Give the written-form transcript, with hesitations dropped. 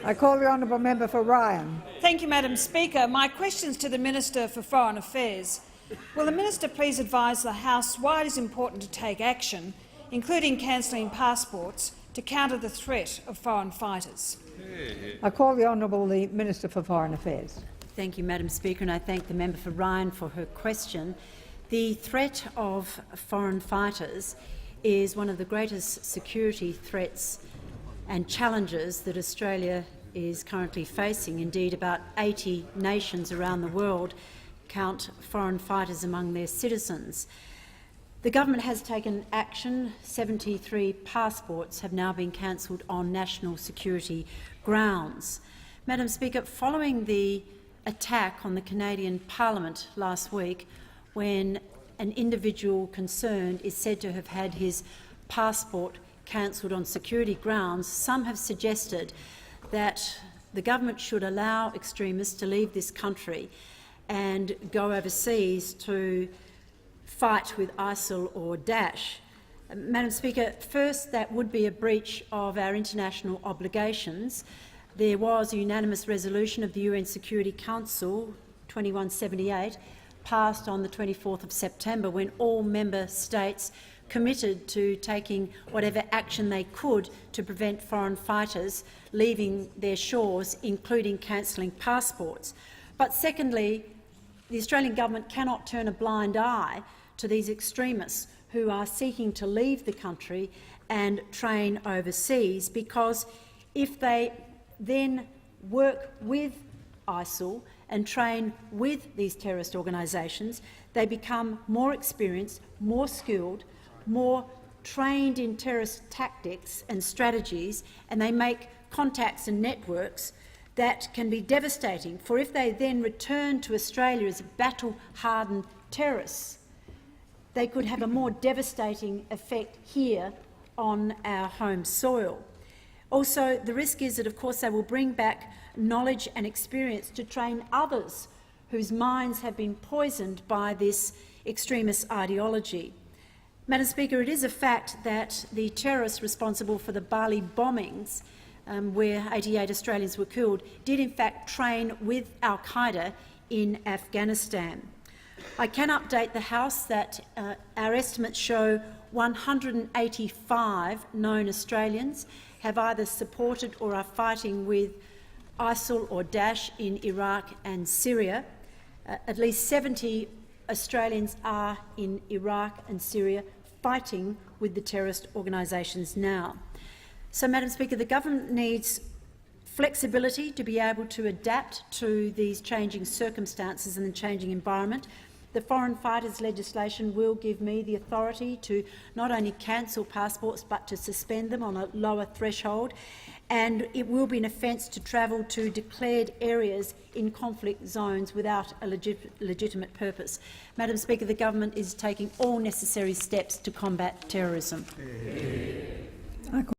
I call the honourable member for Ryan. Thank you, Madam Speaker. My question is to the Minister for Foreign Affairs. Will the minister please advise the House why it is important to take action, including cancelling passports, to counter the threat of foreign fighters? I call the honourable Minister for Foreign Affairs. Thank you, Madam Speaker, and I thank the member for Ryan for her question. The threat of foreign fighters is one of the greatest security threats and challenges that Australia is currently facing. Indeed, about 80 nations around the world count foreign fighters among their citizens. The government has taken action. 73 passports have now been cancelled on national security grounds. Madam Speaker, following the attack on the Canadian Parliament last week, when an individual concerned is said to have had his passport cancelled on security grounds, some have suggested that the government should allow extremists to leave this country and go overseas to fight with ISIL or Daesh. Madam Speaker, first, that would be a breach of our international obligations. There was a unanimous resolution of the UN Security Council 2178 passed on the 24th of September when all member states committed to taking whatever action they could to prevent foreign fighters leaving their shores, including cancelling passports. But secondly, the Australian government cannot turn a blind eye to these extremists who are seeking to leave the country and train overseas, because if they then work with ISIL and train with these terrorist organisations, they become more experienced, more skilled, more trained in terrorist tactics and strategies, and they make contacts and networks that can be devastating. For if they then return to Australia as battle-hardened terrorists, they could have a more devastating effect here on our home soil. Also, the risk is that, of course, they will bring back knowledge and experience to train others whose minds have been poisoned by this extremist ideology. Madam Speaker, it is a fact that the terrorists responsible for the Bali bombings, where 88 Australians were killed, did in fact train with al-Qaeda in Afghanistan. I can update the House that our estimates show 185 known Australians have either supported or are fighting with ISIL or Daesh in Iraq and Syria. At least 70 Australians are in Iraq and Syria fighting with the terrorist organisations now. So, Madam Speaker, the government needs flexibility to be able to adapt to these changing circumstances and the changing environment. The foreign fighters legislation will give me the authority to not only cancel passports but to suspend them on a lower threshold, and it will be an offence to travel to declared areas in conflict zones without a legitimate purpose. Madam Speaker, the government is taking all necessary steps to combat terrorism.